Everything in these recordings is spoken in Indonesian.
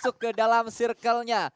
masuk ke dalam circle-nya.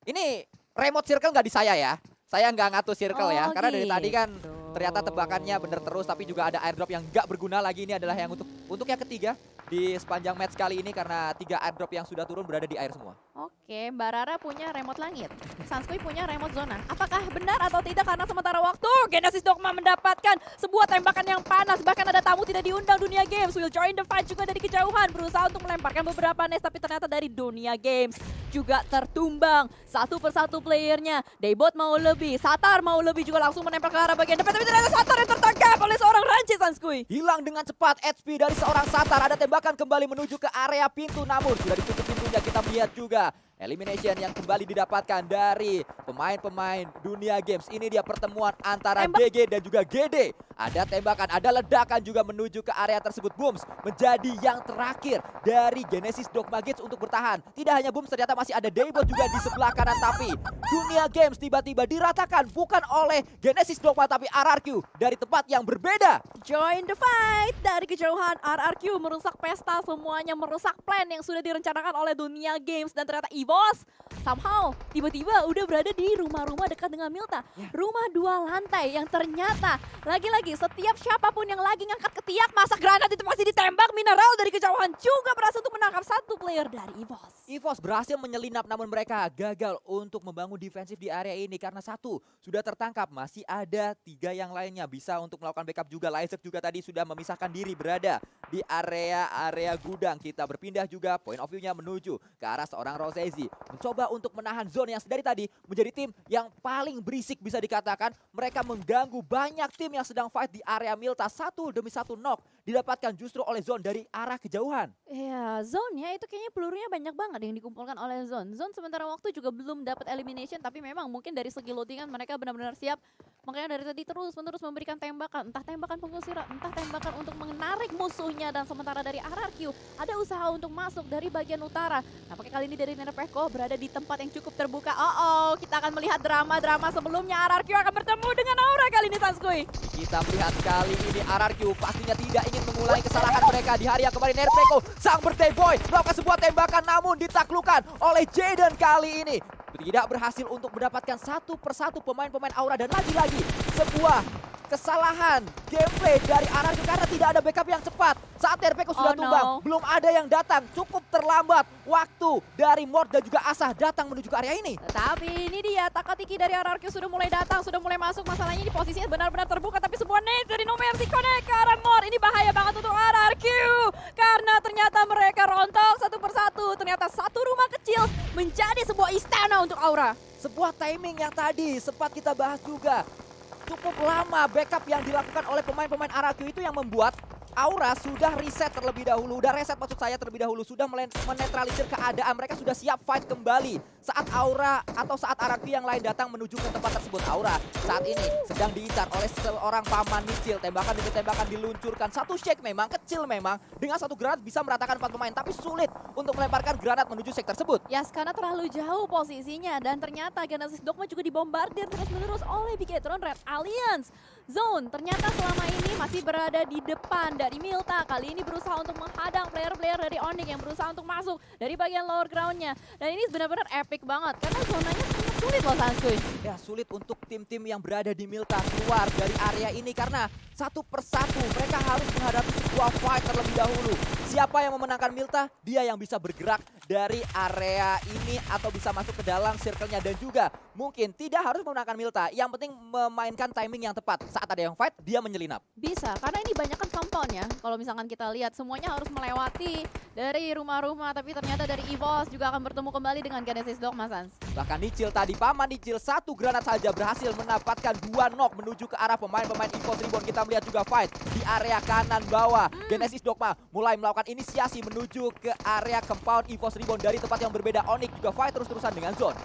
Ini remote circle nggak di saya ya. Saya nggak ngatur circle ya. Karena dari tadi kan ternyata tebakannya bener terus. Tapi juga ada airdrop yang nggak berguna lagi. Ini adalah yang untuk yang ketiga di sepanjang match kali ini. Karena 3 airdrop yang sudah turun berada di air semua. Oke, Mbak Rara punya remote langit. Sanskui punya remote zona. Apakah benar atau tidak karena sementara waktu Genesis Dogma mendapatkan sebuah tembakan yang panas. Bahkan ada tamu tidak diundang Dunia Games. Will join the fight juga dari kejauhan. Berusaha untuk melemparkan beberapa nest. Tapi ternyata dari Dunia Games juga tertumbang. Satu persatu playernya. Daybot mau lebih. Satar mau lebih juga langsung menempel ke arah bagian depan. Tapi ternyata Satar yang tertangkap oleh seorang Ranci Sanskui. Hilang dengan cepat HP dari seorang Satar. Ada tembakan kembali menuju ke area pintu. Namun sudah ditutup pintunya. Kita lihat juga elimination yang kembali didapatkan dari pemain-pemain Dunia Games. Ini dia pertemuan antara DG dan juga GD. Ada tembakan, ada ledakan juga menuju ke area tersebut. Booms menjadi yang terakhir dari Genesis Dogma Gates untuk bertahan. Tidak hanya Booms, ternyata masih ada Daybot juga di sebelah kanan. Tapi Dunia Games tiba-tiba diratakan bukan oleh Genesis Dogma tapi RRQ dari tempat yang berbeda. Join the fight dari kejauhan. RRQ merusak pesta, semuanya merusak plan yang sudah direncanakan oleh Dunia Games. Dan ternyata EVOS somehow tiba-tiba udah berada di rumah-rumah dekat dengan Milta. Rumah 2 lantai yang ternyata lagi-lagi setiap siapapun yang lagi ngangkat ketiak masak granat itu pasti ditembak. Mineral dari kejauhan juga berhasil untuk menangkap satu player dari EVOS. EVOS berhasil menyelinap namun mereka gagal untuk membangun defensif di area ini karena 1 sudah tertangkap. Masih ada 3 yang lainnya bisa untuk melakukan backup juga. Laizek juga tadi sudah memisahkan diri berada di area gudang. Kita berpindah juga point of view-nya menuju ke arah seorang Rosezi. Mencoba untuk menahan zone yang dari tadi menjadi tim yang paling berisik bisa dikatakan. Mereka mengganggu banyak tim yang sedang fight di area Milta. 1 demi 1 knock didapatkan justru oleh zone dari arah kejauhan. Iya, Zone-nya itu kayaknya pelurunya banyak banget yang dikumpulkan oleh Zone. Zone sementara waktu juga belum dapat elimination, tapi memang mungkin dari segi loadingan mereka benar-benar siap. Makanya dari tadi terus-menerus memberikan tembakan, entah tembakan pengusir, entah tembakan untuk menarik musuhnya. Dan sementara dari RRQ ada usaha untuk masuk dari bagian utara. Nampaknya kali ini dari Nerpeko berada di tempat yang cukup terbuka. Kita akan melihat drama-drama sebelumnya. RRQ akan bertemu dengan Aura kali ini, Sanskui. Kita melihat kali ini RRQ pastinya tidak ingin mengulangi kesalahan mereka di hari yang kemarin. Nerpeko sang birthday boy melakukan sebuah tembakan namun ditaklukkan oleh Jaden kali ini. Tidak berhasil untuk mendapatkan satu persatu pemain-pemain Aura. Dan lagi-lagi sebuah kesalahan gameplay dari RRQ karena tidak ada backup yang cepat. Saat Nerpeko sudah tumbang, belum ada yang datang. Cukup terlambat waktu dari Mord dan juga Asah datang menuju ke area ini. Tapi ini dia, Takatiki dari RRQ sudah mulai datang, sudah mulai masuk. Masalahnya di posisinya benar-benar terbuka. Tapi sebuah nade dari No Mercy connect ke arah Mord. Ini bahaya banget untuk RRQ. Karena ternyata mereka rontok satu persatu. Ternyata satu rumah kecil menjadi sebuah istana untuk Aura. Sebuah timing yang tadi sempat kita bahas juga. Cukup lama backup yang dilakukan oleh pemain-pemain RRQ itu yang membuat Aura sudah reset terlebih dahulu. Udah reset maksud saya terlebih dahulu. Sudah menetralisir keadaan. Mereka sudah siap fight kembali. Saat Aura atau saat RRQ yang lain datang menuju ke tempat tersebut. Aura saat ini sedang diincar oleh seorang paman Nicil. Tembakan demi tembakan diluncurkan. Satu shake memang, kecil memang. Dengan satu granat bisa meratakan 4 pemain. Tapi sulit untuk melemparkan granat menuju shake tersebut. Yes, karena terlalu jauh posisinya. Dan ternyata Genesis Dogma juga dibombardir terus-menerus oleh Bigetron Red Alliance. Zone ternyata selama ini masih berada di depan dari Milta. Kali ini berusaha untuk menghadang player-player dari Onyx yang berusaha untuk masuk dari bagian lower ground-nya. Dan ini benar-benar epic banget karena zonanya sangat sulit loh, Sanskui. Ya, sulit untuk tim-tim yang berada di Milta keluar dari area ini karena satu persatu mereka harus menghadapi sebuah fight terlebih dahulu. Siapa yang memenangkan Milta, dia yang bisa bergerak dari area ini atau bisa masuk ke dalam circle-nya. Dan juga mungkin tidak harus memenangkan Milta, yang penting memainkan timing yang tepat. Saat ada yang fight, dia menyelinap. Bisa, karena ini banyak kan compound ya. Kalau misalkan kita lihat semuanya harus melewati dari rumah-rumah. Tapi ternyata dari EVOS juga akan bertemu kembali dengan Genesis Dogma, Sans. Bahkan Nicil tadi, paman Nicil satu granat saja berhasil mendapatkan 2 knock menuju ke arah pemain-pemain EVOS Reborn. Kita melihat juga fight di area kanan bawah. Genesis Dogma mulai melakukan inisiasi menuju ke area compound EVOS Reborn dari tempat yang berbeda. Onyx juga fight terus-terusan dengan Zone.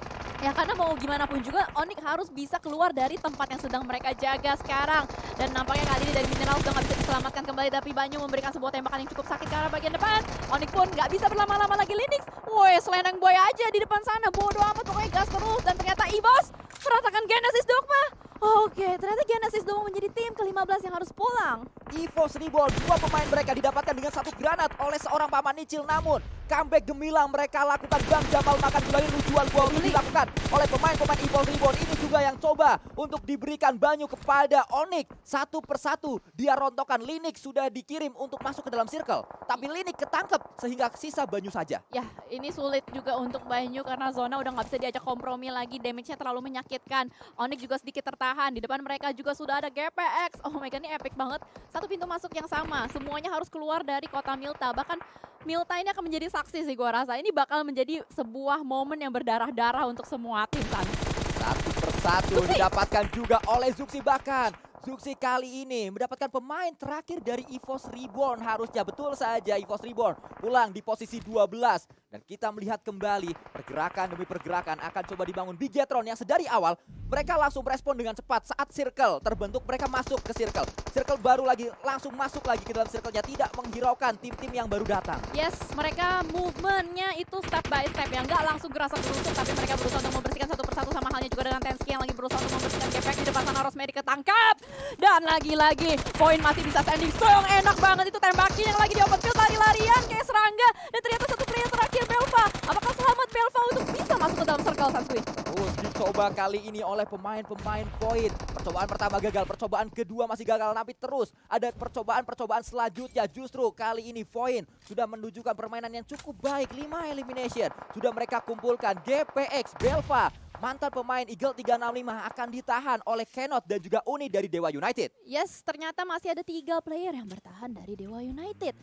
Ya karena mau gimana pun juga Onyx harus bisa keluar dari tempat yang sedang mereka jaga sekarang. Dan nampaknya kali ini dari Mineral sudah nggak bisa diselamatkan kembali. Tapi Banyu memberikan sebuah tembakan yang cukup sakit ke arah bagian depan. Onyx pun nggak bisa berlama-lama lagi. Linux, woi selendang boy aja di depan sana. Bodoh amat pokoknya gas terus. Dan ternyata EVOS meratakan Genesis Dogma. Oke, ternyata Genesis Dogma menjadi tim ke-15 yang harus pulang. EVOS Reborn, 2 pemain mereka didapatkan dengan 1 granat oleh seorang paman Nicil. Namun comeback gemilang mereka lakukan. Bang Jamal makan kembali lucuan gol ini dilakukan oleh pemain-pemain Evil Reborn. Ini juga yang coba untuk diberikan banyu kepada Onyx. Satu persatu dia rontokkan. Linik sudah dikirim untuk masuk ke dalam circle, tapi Linik ketangkep sehingga sisa banyu saja. Ya, ini sulit juga untuk Banyu karena zona udah nggak bisa diajak kompromi lagi. Damage-nya terlalu menyakitkan. Onyx juga sedikit tertahan. Di depan mereka juga sudah ada GPX. Oh my god, ini epic banget. Satu pintu masuk yang sama. Semuanya harus keluar dari kota Milta. Bahkan Milta ini akan menjadi saksi sih gua rasa. Ini bakal menjadi sebuah momen yang berdarah-darah untuk semua tim, San. Satu persatu didapatkan juga oleh Zuxi. Bahkan Zuxi kali ini mendapatkan pemain terakhir dari EVOS Reborn. Harusnya betul saja EVOS Reborn pulang di posisi 12. Dan kita melihat kembali pergerakan demi pergerakan akan coba dibangun Bigetron yang sedari awal mereka langsung merespon dengan cepat saat circle terbentuk. Mereka masuk ke circle. Circle baru lagi langsung masuk lagi ke dalam circle-nya, tidak menghiraukan tim-tim yang baru datang. Yes, mereka movement-nya itu step by step ya, nggak langsung gerasak gerusuk, tapi mereka berusaha untuk membersihkan satu persatu. Sama halnya juga dengan Tensky yang lagi berusaha untuk membersihkan GPX. Di depan sana Rosemary ketangkap. Dan lagi-lagi poin masih bisa standing strong. Enak banget itu tembakin yang lagi di open field, lari-larian kayak serangga. Dan ternyata satu player terakhir Belva. Apakah selamat Belva untuk bisa masuk ke dalam circle, Sansui? Terus dicoba kali ini oleh pemain-pemain Void. Percobaan pertama gagal, percobaan kedua masih gagal, tapi terus ada percobaan-percobaan selanjutnya. Justru kali ini Void sudah menunjukkan permainan yang cukup baik. 5 elimination sudah mereka kumpulkan. GPX, Belva, mantan pemain Eagle 365 akan ditahan oleh Kenot dan juga Uni dari Dewa United. Yes, ternyata masih ada 3 player yang bertahan dari Dewa United.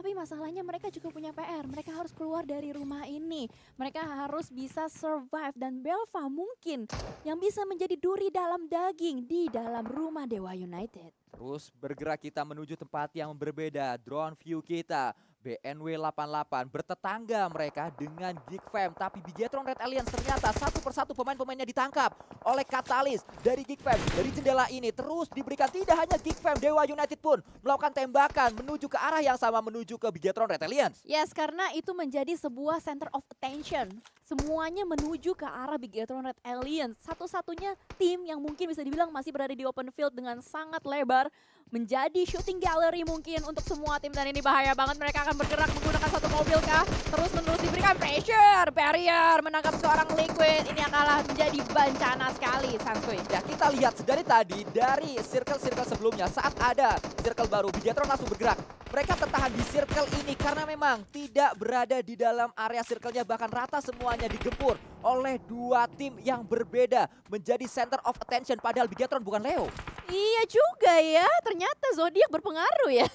Tapi masalahnya mereka juga punya PR. Mereka harus keluar dari rumah ini. Mereka harus bisa survive. Dan Belva mungkin yang bisa menjadi duri dalam daging di dalam rumah Dewa United. Terus bergerak kita menuju tempat yang berbeda. Drone view kita. BNW 88 bertetangga mereka dengan Geek Fam, tapi Bigetron Red Alliance ternyata satu persatu pemain-pemainnya ditangkap oleh Katalis dari Geek Fam. Dari jendela ini terus diberikan, tidak hanya Geek Fam, Dewa United pun melakukan tembakan menuju ke arah yang sama, menuju ke Bigetron Red Alliance. Yes, karena itu menjadi sebuah center of attention. Semuanya menuju ke arah Bigetron Red Alliance. Satu-satunya tim yang mungkin bisa dibilang masih berada di open field dengan sangat lebar, menjadi shooting gallery mungkin untuk semua tim. Dan ini bahaya banget, mereka akan bergerak menggunakan satu mobil kah? Terus-menerus diberikan pressure, barrier, menangkap seorang Liquid. Ini adalah menjadi bencana sekali, Sansui. Ya, kita lihat dari tadi, dari circle-circle sebelumnya, saat ada circle baru, Bigetron langsung bergerak. Mereka tertahan di circle ini karena memang tidak berada di dalam area circle-nya, bahkan rata semuanya digempur oleh dua tim yang berbeda, menjadi center of attention, padahal Bigetron bukan Leo. Iya juga ya, ternyata Zodiac berpengaruh ya.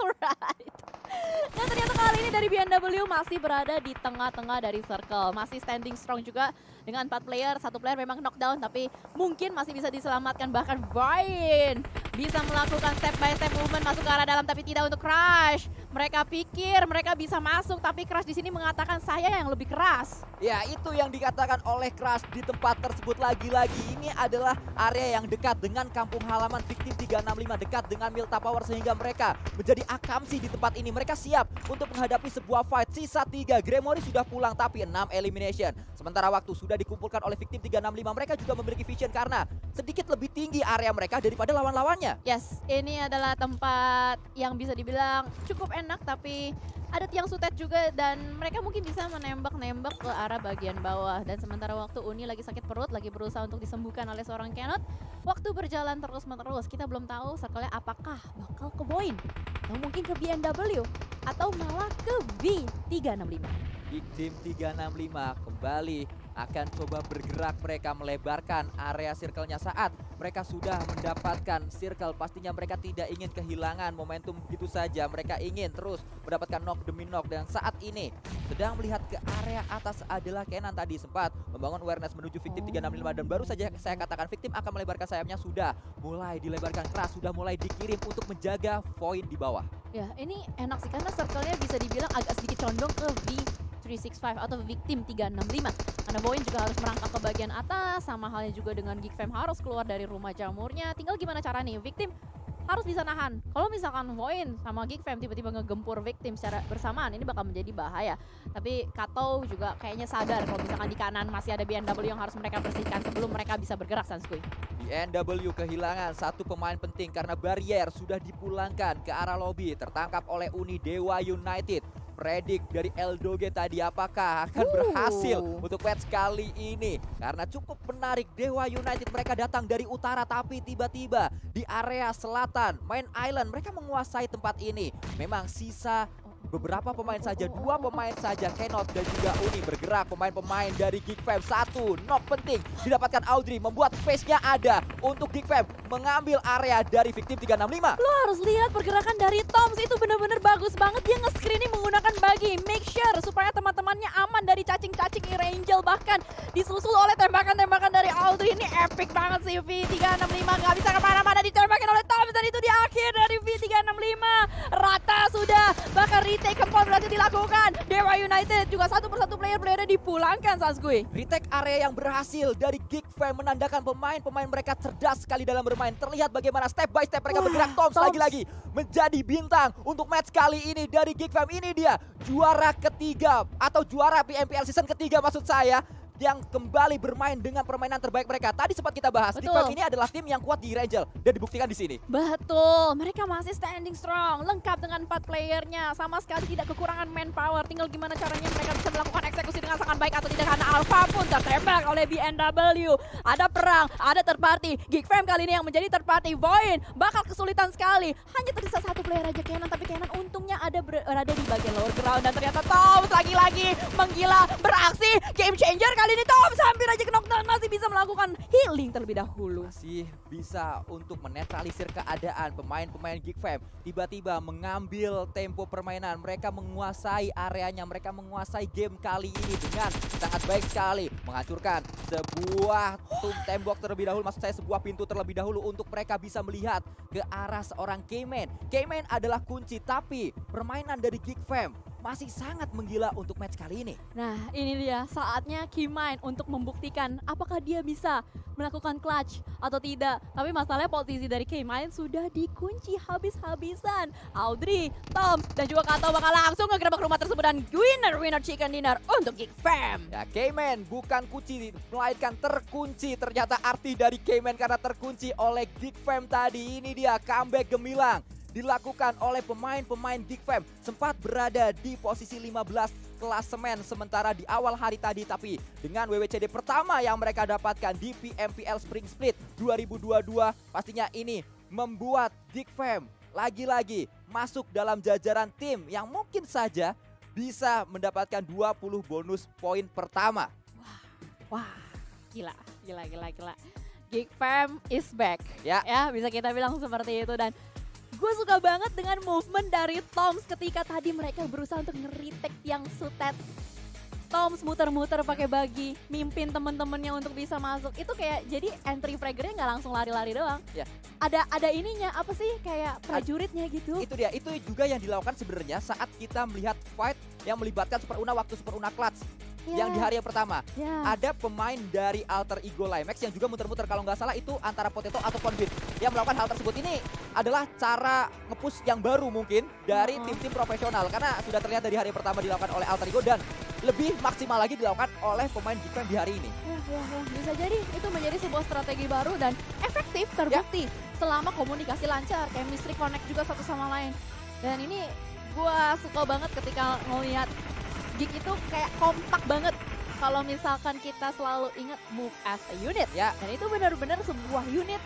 Alright. Dan ternyata kali ini dari BNW masih berada di tengah-tengah dari circle. Masih standing strong juga dengan 4 player. Satu player memang knockdown tapi mungkin masih bisa diselamatkan. Bahkan Vine bisa melakukan step by step movement masuk ke arah dalam tapi tidak untuk Crush. Mereka pikir mereka bisa masuk tapi Crush di sini mengatakan saya yang lebih keras. Ya, itu yang dikatakan oleh Crush di tempat tersebut. Lagi-lagi ini adalah area yang dekat dengan kampung halaman Victim 365, dekat dengan Milta Power, sehingga mereka menjadi akamsi di tempat ini. Mereka siap untuk menghadapi sebuah fight. Sisa 3, Gremory sudah pulang tapi 6 elimination. Sementara waktu sudah dikumpulkan oleh Victim 365. Mereka juga memiliki vision karena sedikit lebih tinggi area mereka daripada lawan-lawannya. Yes, ini adalah tempat yang bisa dibilang cukup enak tapi ada tiang sutet juga dan mereka mungkin bisa menembak-nembak ke arah bagian bawah. Dan sementara waktu Uni lagi sakit perut, lagi berusaha untuk disembuhkan oleh seorang Kenot. Waktu berjalan terus-menerus, kita belum tahu circle-nya apakah bakal ke Void atau mungkin ke BNW atau malah ke V365. Victim 365 kembali akan coba bergerak, mereka melebarkan area circle-nya saat mereka sudah mendapatkan circle. Pastinya mereka tidak ingin kehilangan momentum begitu saja. Mereka ingin terus mendapatkan knock demi knock. Dan saat ini sedang melihat ke area atas adalah Kenan, tadi sempat membangun awareness menuju Victim 365 dan baru saja saya katakan Victim akan melebarkan sayapnya, sudah mulai dilebarkan keras, sudah mulai dikirim untuk menjaga poin di bawah. Ya, ini enak sih karena circle-nya bisa dibilang agak sedikit condong ke V365 atau Victim 365. Karena Void juga harus merangkak ke bagian atas, sama halnya juga dengan Geek Fam harus keluar dari rumah jamurnya. Tinggal gimana cara nih, Victim harus bisa nahan. Kalau misalkan Void sama Geek Fam tiba-tiba ngegempur Victim secara bersamaan, ini bakal menjadi bahaya. Tapi Kato juga kayaknya sadar kalau misalkan di kanan masih ada BNW yang harus mereka bersihkan sebelum mereka bisa bergerak, Sansui. BNW kehilangan satu pemain penting karena barrier sudah dipulangkan ke arah lobby, tertangkap oleh Uni Dewa United. predik dari Eldoge tadi apakah akan berhasil untuk match kali ini? Karena cukup menarik, Dewa United mereka datang dari utara tapi tiba-tiba di area selatan main island mereka menguasai tempat ini. Memang sisa beberapa pemain saja, 2 pemain saja, Kenot dan juga Uni bergerak. Pemain-pemain dari Geek Fam, 1 knock penting didapatkan Audrey, membuat space-nya ada untuk Geek Fam mengambil area dari Victim 365. Lo harus lihat pergerakan dari Toms itu benar-benar bagus banget. Dia nge-screening menggunakan bagi, make sure supaya teman-temannya aman dari cacing-cacing Irangel. Bahkan disusul oleh tembakan-tembakan dari Audrey. Ini epic banget sih V365, nggak bisa kemana-mana, ditembakin oleh Toms dan itu di akhir dari V365. Rata sudah, bahkan retake keempat berhasil dilakukan. Dewa United juga satu persatu player-playernya dipulangkan, Sasgui. Retake area yang berhasil dari Geek Fam menandakan pemain-pemain mereka cerdas sekali dalam bermain. Terlihat bagaimana step by step mereka bergerak. Toms lagi-lagi menjadi bintang untuk match kali ini dari Geek Fam. Ini dia juara ketiga atau juara PMPL season ketiga maksud saya, yang kembali bermain dengan permainan terbaik mereka. Tadi sempat kita bahas, Geek Fam ini adalah tim yang kuat di Irangel dan dibuktikan di sini. Betul, mereka masih standing strong, lengkap dengan 4 playernya, sama sekali tidak kekurangan manpower. Tinggal gimana caranya mereka bisa melakukan eksekusi dengan sangat baik atau tidak, karena Alpha pun tertembak oleh BNW. Ada perang, ada third party. Geek Fam kali ini yang menjadi third party. Void bakal kesulitan sekali. Hanya tersisa 1 player aja, Kenan, tapi Kenan untungnya berada di bagian lower ground. Dan ternyata Toms lagi-lagi menggila, beraksi, game changer kali ini. Toms hampir aja ke knockdown, masih bisa melakukan healing terlebih dahulu. Masih bisa untuk menetralisir keadaan pemain-pemain Geek Fam. Tiba-tiba mengambil tempo permainan. Mereka menguasai areanya, mereka menguasai game kali ini dengan sangat baik sekali. Menghancurkan sebuah tembok terlebih dahulu, maksud saya sebuah pintu terlebih dahulu untuk mereka bisa melihat ke arah seorang K-Man. K-Man adalah kunci, tapi permainan dari Geek Fam masih sangat menggila untuk match kali ini. Nah, ini dia saatnya K-Mine untuk membuktikan apakah dia bisa melakukan clutch atau tidak. Tapi masalahnya posisi dari K-Mine sudah dikunci habis-habisan. Audrey, Toms, dan juga Kato bakal langsung ngegerebek rumah tersebut dan winner chicken dinner untuk Geek Fam. Ya, K-Man bukan kunci, melainkan terkunci. Ternyata arti dari K-Man karena terkunci oleh Geek Fam tadi. Ini dia comeback gemilang dilakukan oleh pemain-pemain Geek Fam, sempat berada di posisi 15 klasemen sementara di awal hari tadi, tapi dengan WWCD pertama yang mereka dapatkan di PMPL Spring Split 2022, pastinya ini membuat Geek Fam lagi-lagi masuk dalam jajaran tim yang mungkin saja bisa mendapatkan 20 bonus poin pertama. Wah, gila. Geek Fam is back. Ya, bisa kita bilang seperti itu. Dan gue suka banget dengan movement dari Toms ketika tadi mereka berusaha untuk nge-retake yang sutet. Toms muter-muter pakai bagi, mimpin temen-temennya untuk bisa masuk. Itu kayak jadi entry fraggernya nggak langsung lari-lari doang. Ya. Ada ininya, apa sih, kayak prajuritnya gitu. Itu dia, itu juga yang dilakukan sebenarnya saat kita melihat fight yang melibatkan Super Una waktu Super Una Clutch. Yang di hari yang pertama, ada pemain dari Alter Ego Limax yang juga muter-muter, kalau nggak salah itu antara Potato atau Conbit yang melakukan hal tersebut. Ini adalah cara nge-push yang baru mungkin dari tim-tim profesional, karena sudah terlihat dari hari pertama dilakukan oleh Alter Ego dan lebih maksimal lagi dilakukan oleh pemain Geek Fam di hari ini. Bisa jadi itu menjadi sebuah strategi baru dan efektif, terbukti selama komunikasi lancar, chemistry connect juga satu sama lain. Dan ini gua suka banget ketika ngelihat Geek itu kayak kompak banget. Kalau misalkan kita selalu ingat move as a unit, dan itu benar-benar sebuah unit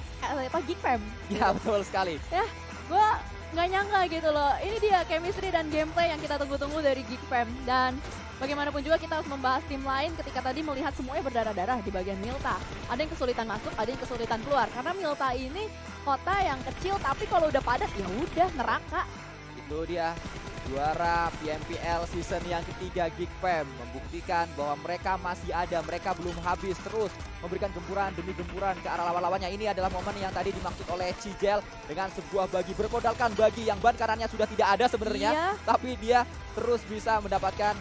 Geek Fam. Ya, betul sekali. Ya, gue nggak nyangka gitu loh. Ini dia chemistry dan gameplay yang kita tunggu-tunggu dari Geek Fam. Dan bagaimanapun juga kita harus membahas tim lain ketika tadi melihat semuanya berdarah-darah di bagian Milta. Ada yang kesulitan masuk, ada yang kesulitan keluar. Karena Milta ini kota yang kecil, tapi kalau udah padat ya udah neraka. Itu dia. Juara PMPL season yang ketiga Geek Fam membuktikan bahwa mereka masih ada, mereka belum habis, terus memberikan gempuran demi gempuran ke arah lawan-lawannya. Ini adalah momen yang tadi dimaksud oleh Cijel dengan sebuah bagi, bermodalkan bagi yang ban kanannya sudah tidak ada sebenarnya, tapi dia terus bisa mendapatkan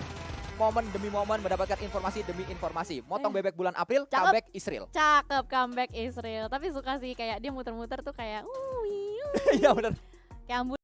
momen demi momen, mendapatkan informasi demi informasi. Motong bebek bulan April, comeback Israel. Cakep, comeback Israel. Tapi suka sih kayak dia muter-muter tuh kayak iya benar. Kayak